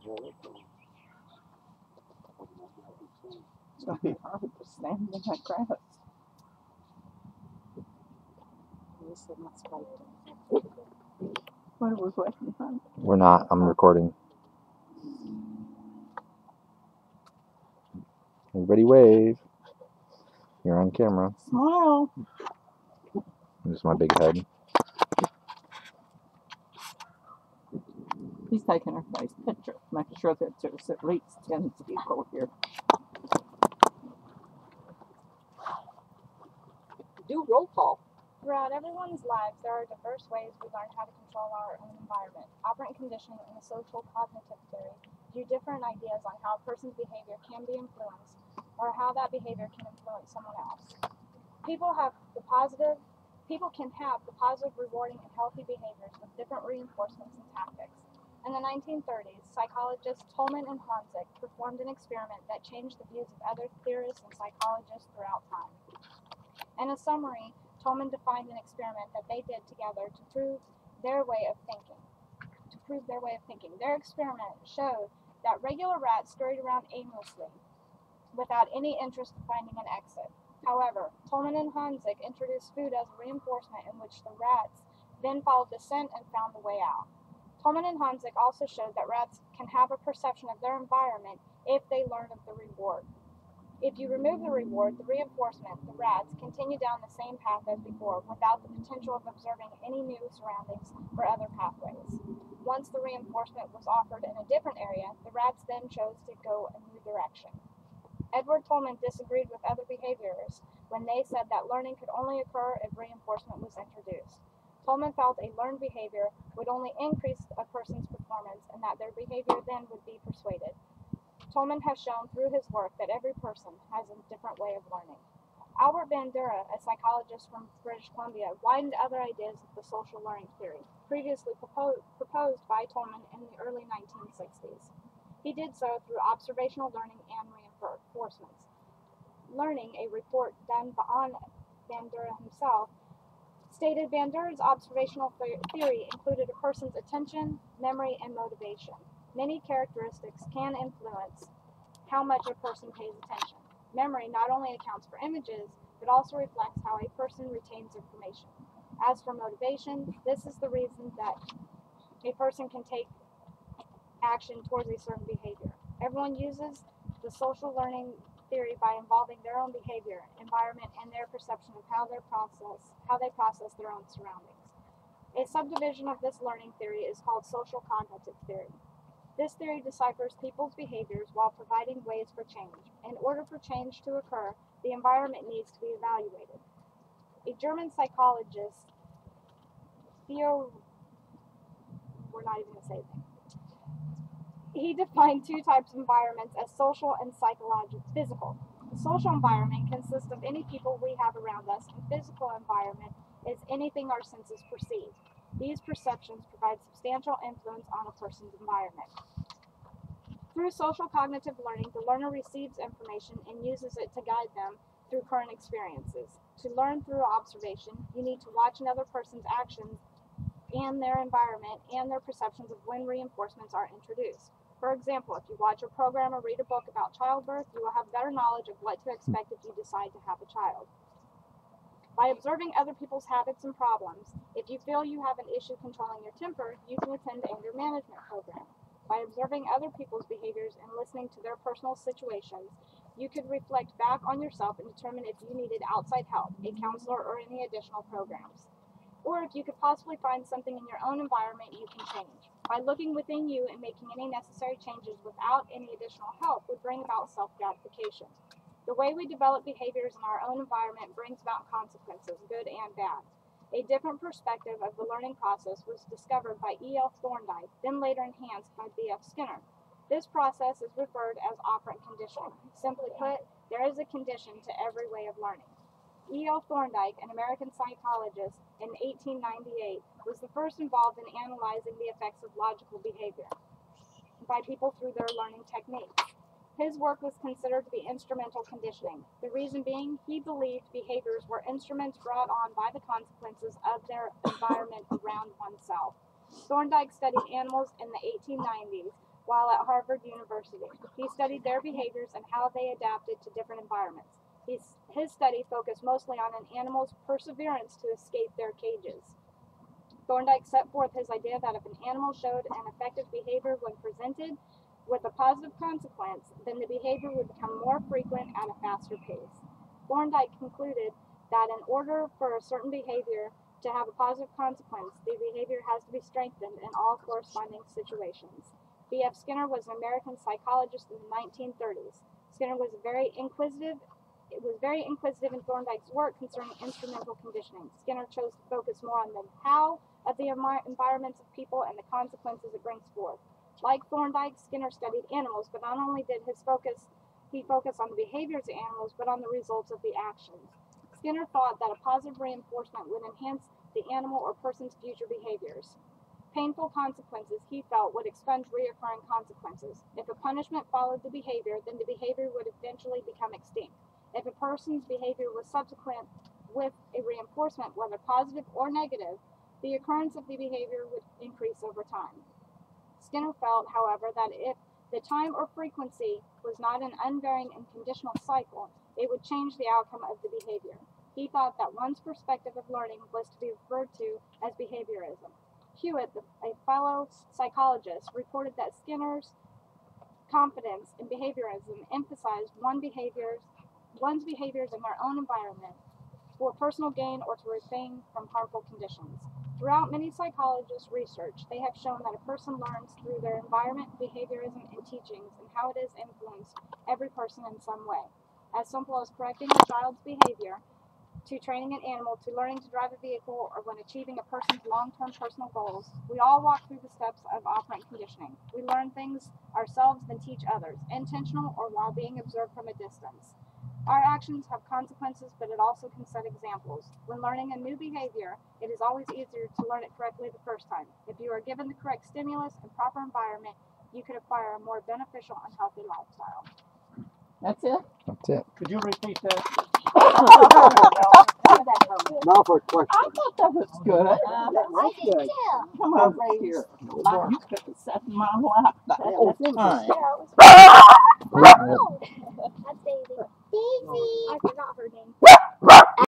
It's going to be hard to stand in that grass. What are we waiting on? We're not. I'm recording. Everybody wave. You're on camera. Smile. This is my big head. He's taking her face picture, making sure that there's at least 10 people here. Do roll call. Throughout everyone's lives, there are diverse ways we learn how to control our own environment. Operant conditioning and the social cognitive theory give different ideas on how a person's behavior can be influenced or how that behavior can influence someone else. People can have the positive, rewarding, and healthy behaviors with different reinforcements and tactics. In the 1930s, psychologists Tolman and Honzik performed an experiment that changed the views of other theorists and psychologists throughout time. In a summary, Tolman defined an experiment that they did together to prove their way of thinking. Their experiment showed that regular rats scurried around aimlessly without any interest in finding an exit. However, Tolman and Honzik introduced food as a reinforcement in which the rats then followed the scent and found the way out. Tolman and Honzik also showed that rats can have a perception of their environment if they learn of the reward. If you remove the reward, the reinforcement, the rats continue down the same path as before without the potential of observing any new surroundings or other pathways. Once the reinforcement was offered in a different area, the rats then chose to go a new direction. Edward Tolman disagreed with other behaviorists when they said that learning could only occur if reinforcement was introduced. Tolman felt a learned behavior would only increase a person's performance and that their behavior then would be persuaded. Tolman has shown through his work that every person has a different way of learning. Albert Bandura, a psychologist from British Columbia, widened other ideas of the social learning theory, previously proposed by Tolman in the early 1960s. He did so through observational learning and reinforcements. Learning, a report done on Bandura himself, stated Bandura's observational theory included a person's attention, memory, and motivation. Many characteristics can influence how much a person pays attention. Memory not only accounts for images, but also reflects how a person retains information. As for motivation, this is the reason that a person can take action towards a certain behavior. Everyone uses the social learning theory by involving their own behavior, environment, and their perception of how they process their own surroundings. A subdivision of this learning theory is called social cognitive theory. This theory deciphers people's behaviors while providing ways for change. In order for change to occur, the environment needs to be evaluated. A German psychologist, he defined two types of environments as social and physical. The social environment consists of any people we have around us, and physical environment is anything our senses perceive. These perceptions provide substantial influence on a person's environment. Through social cognitive learning, the learner receives information and uses it to guide them through current experiences. To learn through observation, you need to watch another person's actions and their environment and their perceptions of when reinforcements are introduced. For example, if you watch a program or read a book about childbirth, you will have better knowledge of what to expect if you decide to have a child. By observing other people's habits and problems, if you feel you have an issue controlling your temper, you can attend the anger management program. By observing other people's behaviors and listening to their personal situations, you could reflect back on yourself and determine if you needed outside help, a counselor, or any additional programs. Or if you could possibly find something in your own environment you can change. By looking within you and making any necessary changes without any additional help would bring about self-gratification. The way we develop behaviors in our own environment brings about consequences, good and bad. A different perspective of the learning process was discovered by E.L. Thorndike, then later enhanced by B.F. Skinner. This process is referred as operant conditioning. Simply put, there is a condition to every way of learning. E.L. Thorndike, an American psychologist in 1898, was the first involved in analyzing the effects of logical behavior by people through their learning techniques. His work was considered to be instrumental conditioning. The reason being, he believed behaviors were instruments brought on by the consequences of their environment around oneself. Thorndike studied animals in the 1890s while at Harvard University. He studied their behaviors and how they adapted to different environments. His study focused mostly on an animal's perseverance to escape their cages. Thorndike set forth his idea that if an animal showed an effective behavior when presented with a positive consequence, then the behavior would become more frequent at a faster pace. Thorndike concluded that in order for a certain behavior to have a positive consequence, the behavior has to be strengthened in all corresponding situations. B.F. Skinner was an American psychologist in the 1930s. Skinner was very inquisitive in Thorndike's work concerning instrumental conditioning. Skinner chose to focus more on the how of the environments of people and the consequences it brings forth. Like Thorndike, Skinner studied animals, but not only did he focus on the behaviors of animals, but on the results of the actions. Skinner thought that a positive reinforcement would enhance the animal or person's future behaviors. Painful consequences, he felt, would expunge reoccurring consequences. If a punishment followed the behavior, then the behavior would eventually become extinct. If a person's behavior was subsequent with a reinforcement, whether positive or negative, the occurrence of the behavior would increase over time. Skinner felt, however, that if the time or frequency was not an unvarying and conditional cycle, it would change the outcome of the behavior. He thought that one's perspective of learning was to be referred to as behaviorism. Hewitt, a fellow psychologist, reported that Skinner's confidence in behaviorism emphasized one's behaviors in their own environment for personal gain or to refrain from harmful conditions. Throughout many psychologists' research, they have shown that a person learns through their environment, behaviorism, and teachings, and how it has influenced every person in some way. As simple as correcting a child's behavior, to training an animal, to learning to drive a vehicle, or when achieving a person's long-term personal goals, we all walk through the steps of operant conditioning. We learn things ourselves, then teach others, intentional or while being observed from a distance. Our actions have consequences, but it also can set examples. When learning a new behavior, it is always easier to learn it correctly the first time. If you are given the correct stimulus and proper environment, you can acquire a more beneficial and healthy lifestyle. That's it? That's it. Could you repeat that? Now for a question. I thought that was good. I did too. Come on, right here. You could have sat in my lap the whole time. Yeah, it was. Yep. That's Daisy. Daisy! I forgot